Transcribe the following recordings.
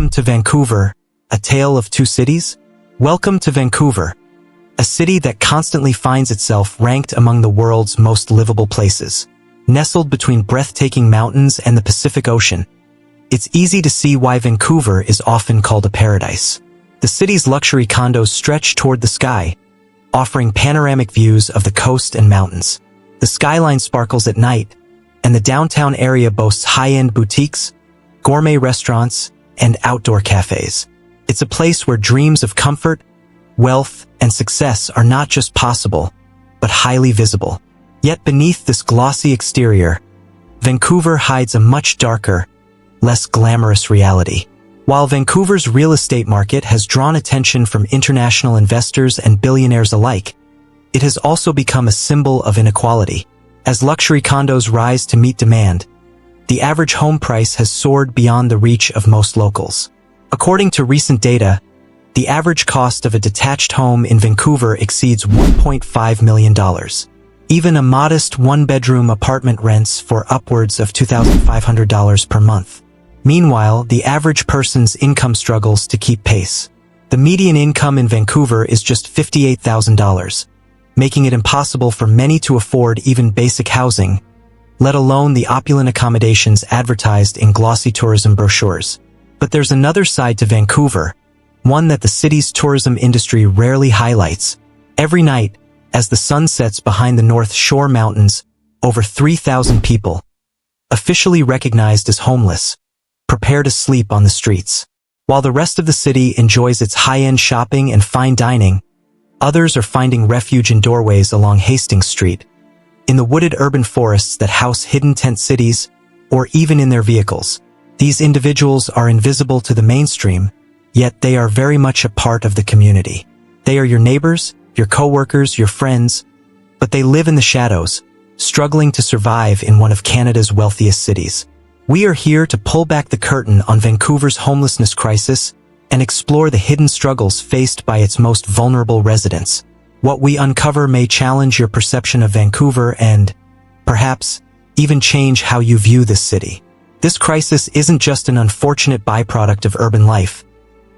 Welcome to Vancouver, a tale of two cities? Welcome to Vancouver, a city that constantly finds itself ranked among the world's most livable places. Nestled between breathtaking mountains and the Pacific Ocean, it's easy to see why Vancouver is often called a paradise. The city's luxury condos stretch toward the sky, offering panoramic views of the coast and mountains. The skyline sparkles at night, and the downtown area boasts high-end boutiques, gourmet restaurants, and outdoor cafes. It's a place where dreams of comfort, wealth, and success are not just possible, but highly visible. Yet beneath this glossy exterior, Vancouver hides a much darker, less glamorous reality. While Vancouver's real estate market has drawn attention from international investors and billionaires alike, it has also become a symbol of inequality. As luxury condos rise to meet demand, the average home price has soared beyond the reach of most locals. According to recent data, the average cost of a detached home in Vancouver exceeds $1.5 million. Even a modest one-bedroom apartment rents for upwards of $2,500 per month. Meanwhile, the average person's income struggles to keep pace. The median income in Vancouver is just $58,000, making it impossible for many to afford even basic housing, let alone the opulent accommodations advertised in glossy tourism brochures. But there's another side to Vancouver, one that the city's tourism industry rarely highlights. Every night, as the sun sets behind the North Shore Mountains, over 3,000 people, officially recognized as homeless, prepare to sleep on the streets. While the rest of the city enjoys its high-end shopping and fine dining, others are finding refuge in doorways along Hastings Street, in the wooded urban forests that house hidden tent cities, or even in their vehicles. These individuals are invisible to the mainstream, yet they are very much a part of the community. They are your neighbors, your coworkers, your friends, but they live in the shadows, struggling to survive in one of Canada's wealthiest cities. We are here to pull back the curtain on Vancouver's homelessness crisis and explore the hidden struggles faced by its most vulnerable residents. What we uncover may challenge your perception of Vancouver and, perhaps, even change how you view this city. This crisis isn't just an unfortunate byproduct of urban life.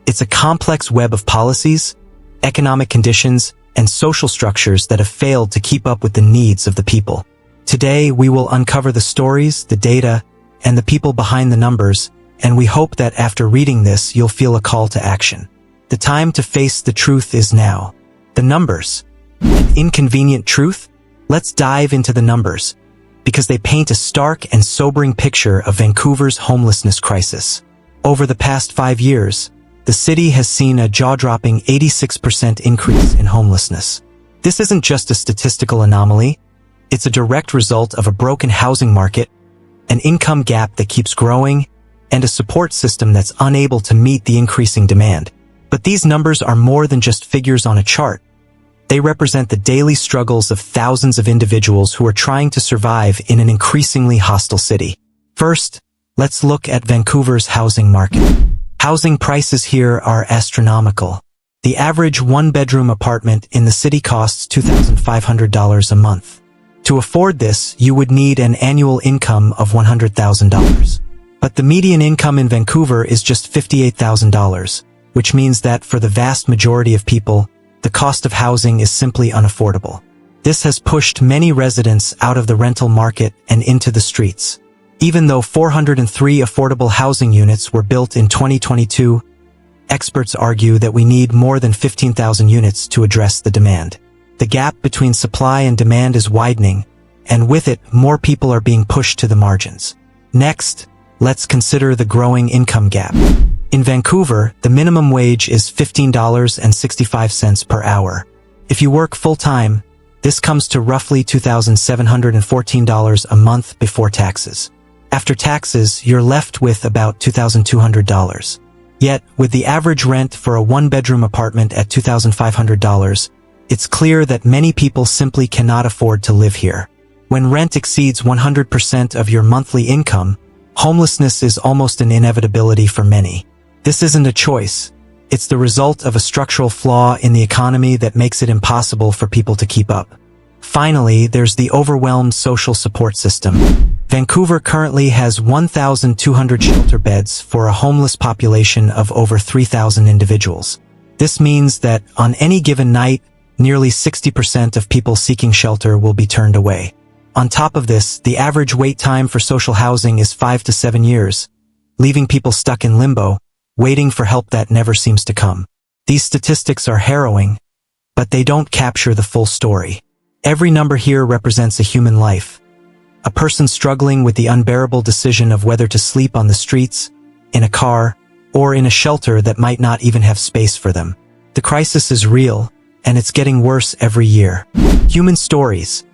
It's a complex web of policies, economic conditions, and social structures that have failed to keep up with the needs of the people. Today, we will uncover the stories, the data, and the people behind the numbers, and we hope that after reading this, you'll feel a call to action. The time to face the truth is now. The numbers. An inconvenient truth? Let's dive into the numbers, because they paint a stark and sobering picture of Vancouver's homelessness crisis. Over the past 5 years, the city has seen a jaw-dropping 86% increase in homelessness. This isn't just a statistical anomaly, it's a direct result of a broken housing market, an income gap that keeps growing, and a support system that's unable to meet the increasing demand. But these numbers are more than just figures on a chart. They represent the daily struggles of thousands of individuals who are trying to survive in an increasingly hostile city. First, let's look at Vancouver's housing market. Housing prices here are astronomical. The average one-bedroom apartment in the city costs $2,500 a month. To afford this, you would need an annual income of $100,000. But the median income in Vancouver is just $58,000, which means that for the vast majority of people, the cost of housing is simply unaffordable. This has pushed many residents out of the rental market and into the streets. Even though 403 affordable housing units were built in 2022, experts argue that we need more than 15,000 units to address the demand. The gap between supply and demand is widening, and with it, more people are being pushed to the margins. Next, let's consider the growing income gap. In Vancouver, the minimum wage is $15.65 per hour. If you work full-time, this comes to roughly $2,714 a month before taxes. After taxes, you're left with about $2,200. Yet, with the average rent for a one-bedroom apartment at $2,500, it's clear that many people simply cannot afford to live here. When rent exceeds 100% of your monthly income, homelessness is almost an inevitability for many. This isn't a choice. It's the result of a structural flaw in the economy that makes it impossible for people to keep up. Finally, there's the overwhelmed social support system. Vancouver currently has 1,200 shelter beds for a homeless population of over 3,000 individuals. This means that on any given night, nearly 60% of people seeking shelter will be turned away. On top of this, the average wait time for social housing is 5 to 7 years, leaving people stuck in limbo, waiting for help that never seems to come. These statistics are harrowing, but they don't capture the full story. Every number here represents a human life. A person struggling with the unbearable decision of whether to sleep on the streets, in a car, or in a shelter that might not even have space for them. The crisis is real, and it's getting worse every year. Human stories.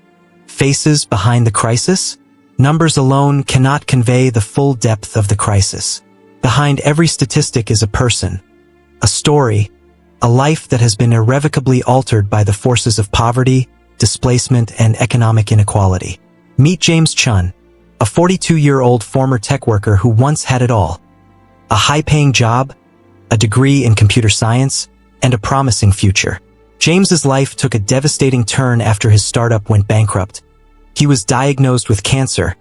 Faces behind the crisis? Numbers alone cannot convey the full depth of the crisis. Behind every statistic is a person, a story, a life that has been irrevocably altered by the forces of poverty, displacement, and economic inequality. Meet James Chun, a 42-year-old former tech worker who once had it all. A high-paying job, a degree in computer science, and a promising future. James's life took a devastating turn after his startup went bankrupt. He was diagnosed with cancer,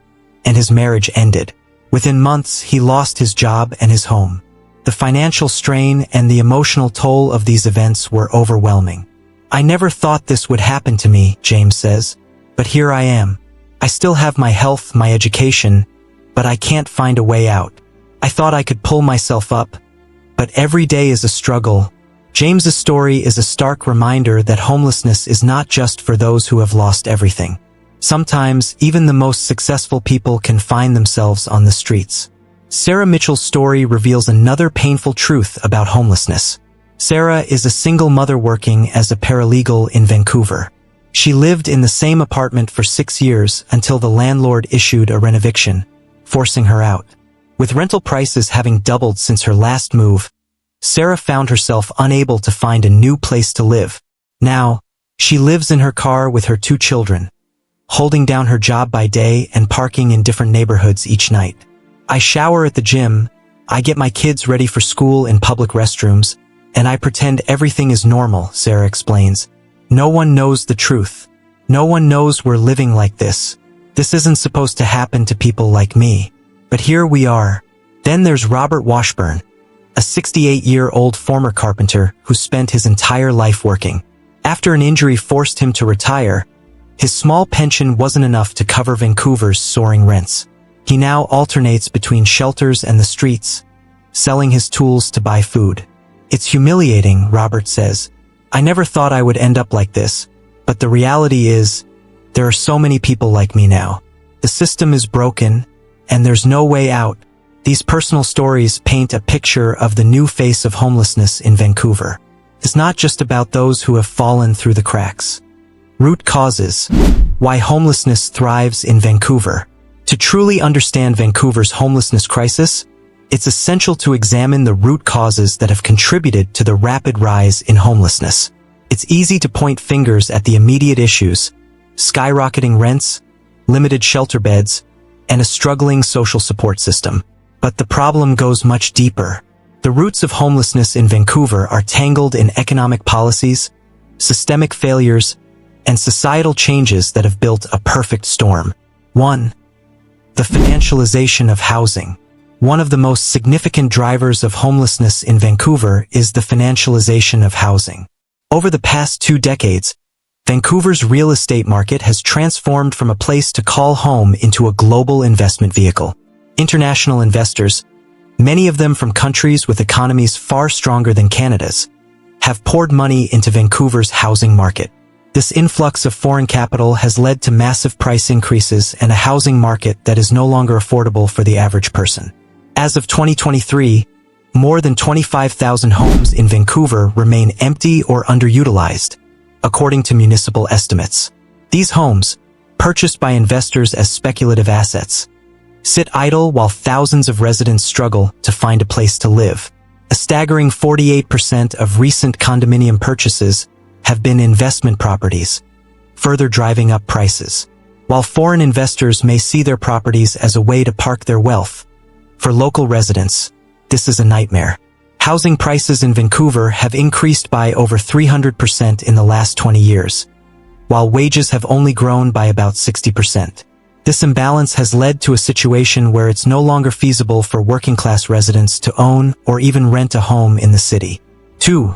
and his marriage ended. Within months, he lost his job and his home. The financial strain and the emotional toll of these events were overwhelming. "I never thought this would happen to me," James says, "but here I am. I still have my health, my education, but I can't find a way out. I thought I could pull myself up, but every day is a struggle." James's story is a stark reminder that homelessness is not just for those who have lost everything. Sometimes, even the most successful people can find themselves on the streets. Sarah Mitchell's story reveals another painful truth about homelessness. Sarah is a single mother working as a paralegal in Vancouver. She lived in the same apartment for 6 years until the landlord issued a renoviction, forcing her out. With rental prices having doubled since her last move, Sarah found herself unable to find a new place to live. Now, she lives in her car with her 2 children, holding down her job by day and parking in different neighborhoods each night. "I shower at the gym, I get my kids ready for school in public restrooms, and I pretend everything is normal," Sarah explains. "No one knows the truth. No one knows we're living like this. This isn't supposed to happen to people like me. But here we are." Then there's Robert Washburn, a 68-year-old former carpenter who spent his entire life working. After an injury forced him to retire, his small pension wasn't enough to cover Vancouver's soaring rents. He now alternates between shelters and the streets, selling his tools to buy food. "It's humiliating," Robert says. "I never thought I would end up like this, but the reality is, there are so many people like me now. The system is broken, and there's no way out." These personal stories paint a picture of the new face of homelessness in Vancouver. It's not just about those who have fallen through the cracks. Root causes. Why homelessness thrives in Vancouver. To truly understand Vancouver's homelessness crisis, it's essential to examine the root causes that have contributed to the rapid rise in homelessness. It's easy to point fingers at the immediate issues: skyrocketing rents, limited shelter beds, and a struggling social support system. But the problem goes much deeper. The roots of homelessness in Vancouver are tangled in economic policies, systemic failures, and societal changes that have built a perfect storm. 1. The financialization of housing. One of the most significant drivers of homelessness in Vancouver is the financialization of housing. Over the past 2 decades, Vancouver's real estate market has transformed from a place to call home into a global investment vehicle. International investors, many of them from countries with economies far stronger than Canada's, have poured money into Vancouver's housing market. This influx of foreign capital has led to massive price increases and a housing market that is no longer affordable for the average person. As of 2023, more than 25,000 homes in Vancouver remain empty or underutilized, according to municipal estimates. These homes, purchased by investors as speculative assets, sit idle while thousands of residents struggle to find a place to live. A staggering 48% of recent condominium purchases have been investment properties, further driving up prices. While foreign investors may see their properties as a way to park their wealth, for local residents, this is a nightmare. Housing prices in Vancouver have increased by over 300% in the last 20 years. while wages have only grown by about 60%. This imbalance has led to a situation where it's no longer feasible for working-class residents to own or even rent a home in the city. 2.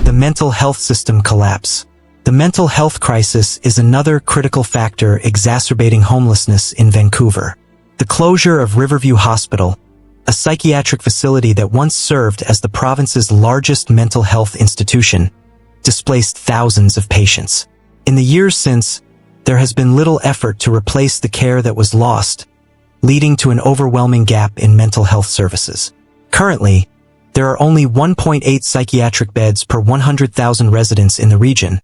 The mental health system collapse. The mental health crisis is another critical factor exacerbating homelessness in Vancouver. The closure of Riverview Hospital, a psychiatric facility that once served as the province's largest mental health institution, displaced thousands of patients. In the years since, there has been little effort to replace the care that was lost, leading to an overwhelming gap in mental health services. Currently, there are only 1.8 psychiatric beds per 100,000 residents in the region,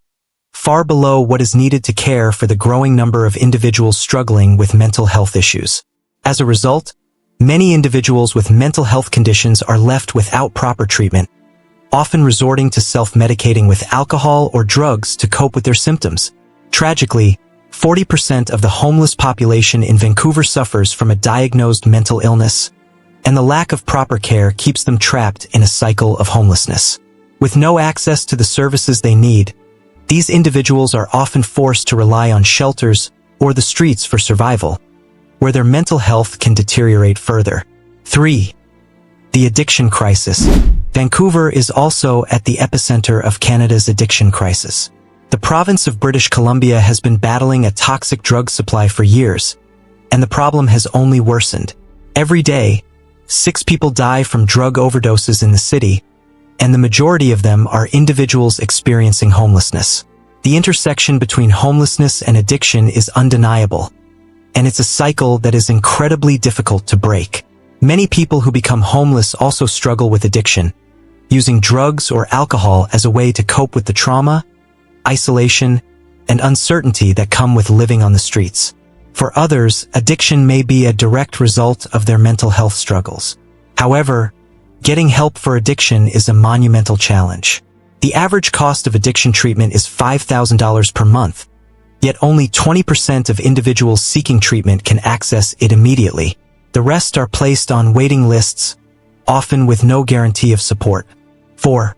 far below what is needed to care for the growing number of individuals struggling with mental health issues. As a result, many individuals with mental health conditions are left without proper treatment, often resorting to self-medicating with alcohol or drugs to cope with their symptoms. Tragically, 40% of the homeless population in Vancouver suffers from a diagnosed mental illness, and the lack of proper care keeps them trapped in a cycle of homelessness. With no access to the services they need, these individuals are often forced to rely on shelters or the streets for survival, where their mental health can deteriorate further. 3. The addiction crisis. Vancouver is also at the epicenter of Canada's addiction crisis. The province of British Columbia has been battling a toxic drug supply for years, and the problem has only worsened. Every day, 6 people die from drug overdoses in the city, and the majority of them are individuals experiencing homelessness. The intersection between homelessness and addiction is undeniable, and it's a cycle that is incredibly difficult to break. Many people who become homeless also struggle with addiction, using drugs or alcohol as a way to cope with the trauma, isolation, and uncertainty that come with living on the streets. For others, addiction may be a direct result of their mental health struggles. However, getting help for addiction is a monumental challenge. The average cost of addiction treatment is $5,000 per month, yet only 20% of individuals seeking treatment can access it immediately. The rest are placed on waiting lists, often with no guarantee of support. 4.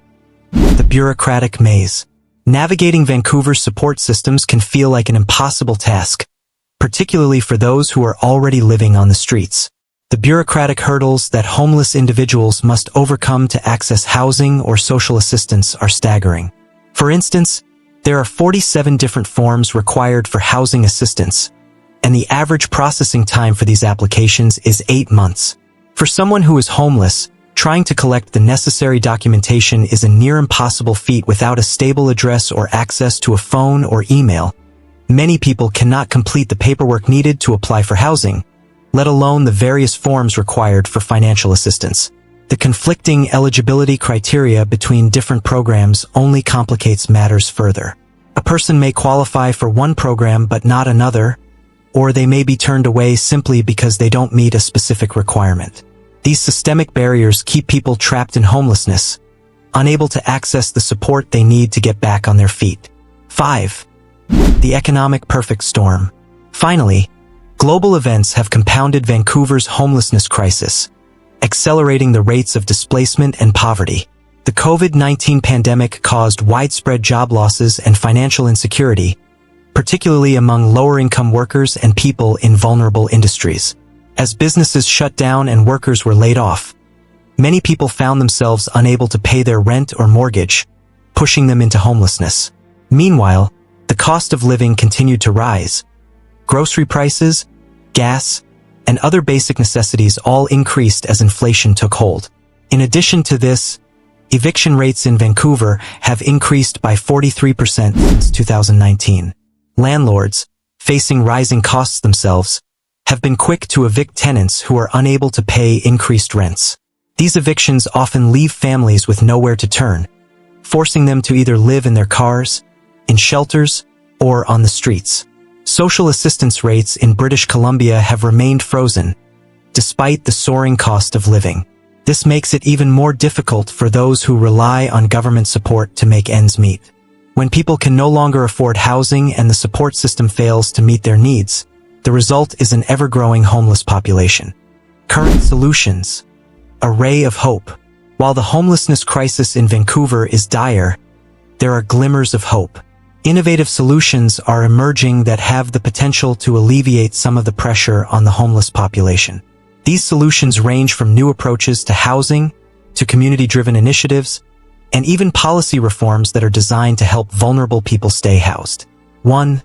The bureaucratic maze. Navigating Vancouver's support systems can feel like an impossible task, particularly for those who are already living on the streets. The bureaucratic hurdles that homeless individuals must overcome to access housing or social assistance are staggering. For instance, there are 47 different forms required for housing assistance, and the average processing time for these applications is 8 months. For someone who is homeless, trying to collect the necessary documentation is a near impossible feat without a stable address or access to a phone or email. Many people cannot complete the paperwork needed to apply for housing, let alone the various forms required for financial assistance. The conflicting eligibility criteria between different programs only complicates matters further. A person may qualify for one program but not another, or they may be turned away simply because they don't meet a specific requirement. These systemic barriers keep people trapped in homelessness, unable to access the support they need to get back on their feet. 5. The economic perfect storm. Finally, global events have compounded Vancouver's homelessness crisis, accelerating the rates of displacement and poverty. The COVID-19 pandemic caused widespread job losses and financial insecurity, particularly among lower-income workers and people in vulnerable industries. As businesses shut down and workers were laid off, many people found themselves unable to pay their rent or mortgage, pushing them into homelessness. Meanwhile, the cost of living continued to rise. Grocery prices, gas, and other basic necessities all increased as inflation took hold. In addition to this, eviction rates in Vancouver have increased by 43% since 2019. Landlords, facing rising costs themselves, have been quick to evict tenants who are unable to pay increased rents. These evictions often leave families with nowhere to turn, forcing them to either live in their cars, in shelters, or on the streets. Social assistance rates in British Columbia have remained frozen, despite the soaring cost of living. This makes it even more difficult for those who rely on government support to make ends meet. When people can no longer afford housing and the support system fails to meet their needs, the result is an ever-growing homeless population. Current solutions. A ray of hope. While the homelessness crisis in Vancouver is dire, there are glimmers of hope. Innovative solutions are emerging that have the potential to alleviate some of the pressure on the homeless population. These solutions range from new approaches to housing, to community-driven initiatives, and even policy reforms that are designed to help vulnerable people stay housed. 1.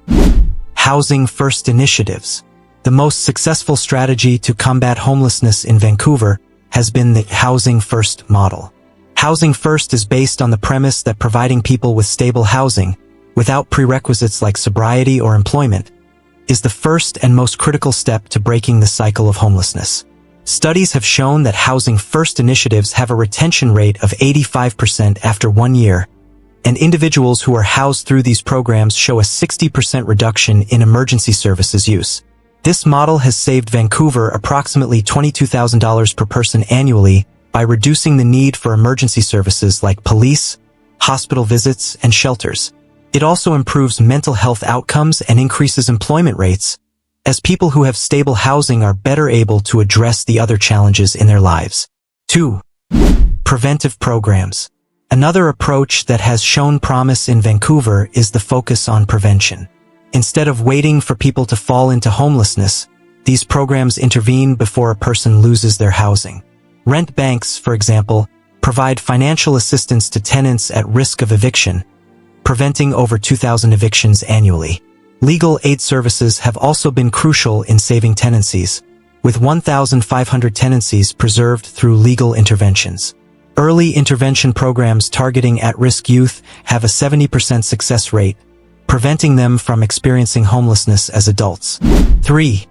Housing First initiatives. The most successful strategy to combat homelessness in Vancouver has been the Housing First model. Housing First is based on the premise that providing people with stable housing, without prerequisites like sobriety or employment, is the first and most critical step to breaking the cycle of homelessness. Studies have shown that Housing First initiatives have a retention rate of 85% after 1 year, and individuals who are housed through these programs show a 60% reduction in emergency services use. This model has saved Vancouver approximately $22,000 per person annually by reducing the need for emergency services like police, hospital visits, and shelters. It also improves mental health outcomes and increases employment rates, as people who have stable housing are better able to address the other challenges in their lives. 2. Preventive programs. Another approach that has shown promise in Vancouver is the focus on prevention. Instead of waiting for people to fall into homelessness, these programs intervene before a person loses their housing. Rent banks, for example, provide financial assistance to tenants at risk of eviction, preventing over 2,000 evictions annually. Legal aid services have also been crucial in saving tenancies, with 1,500 tenancies preserved through legal interventions. Early intervention programs targeting at-risk youth have a 70% success rate, preventing them from experiencing homelessness as adults. 3.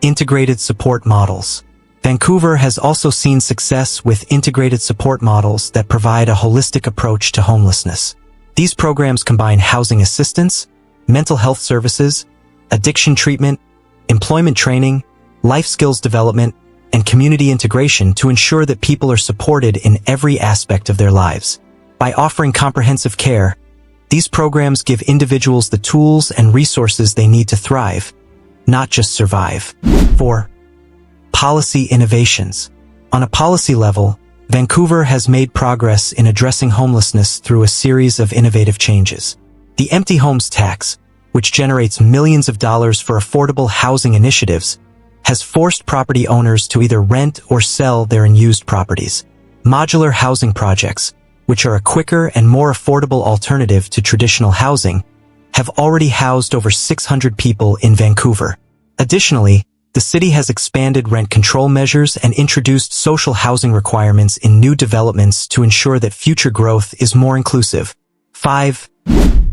Integrated support models. Vancouver has also seen success with integrated support models that provide a holistic approach to homelessness. These programs combine housing assistance, mental health services, addiction treatment, employment training, life skills development, and community integration to ensure that people are supported in every aspect of their lives. By offering comprehensive care, these programs give individuals the tools and resources they need to thrive, not just survive. 4. Policy innovations. On a policy level, Vancouver has made progress in addressing homelessness through a series of innovative changes. The empty homes tax, which generates millions of dollars for affordable housing initiatives, has forced property owners to either rent or sell their unused properties. Modular housing projects, which are a quicker and more affordable alternative to traditional housing, have already housed over 600 people in Vancouver. Additionally, the city has expanded rent control measures and introduced social housing requirements in new developments to ensure that future growth is more inclusive. 5.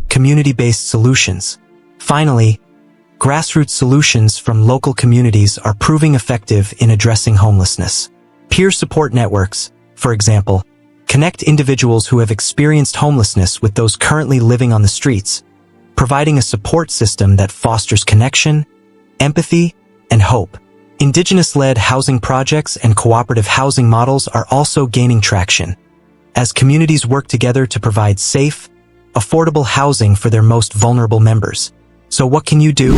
Community-based solutions. Finally, grassroots solutions from local communities are proving effective in addressing homelessness. Peer support networks, for example, connect individuals who have experienced homelessness with those currently living on the streets, providing a support system that fosters connection, empathy, and hope. Indigenous-led housing projects and cooperative housing models are also gaining traction, as communities work together to provide safe, affordable housing for their most vulnerable members. So what can you do?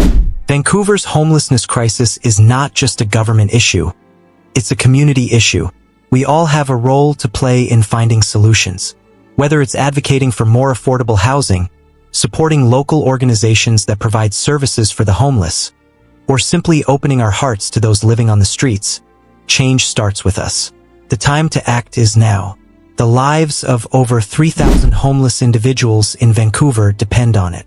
Vancouver's homelessness crisis is not just a government issue. It's a community issue. We all have a role to play in finding solutions. Whether it's advocating for more affordable housing, supporting local organizations that provide services for the homeless, or simply opening our hearts to those living on the streets, change starts with us. The time to act is now. The lives of over 3,000 homeless individuals in Vancouver depend on it.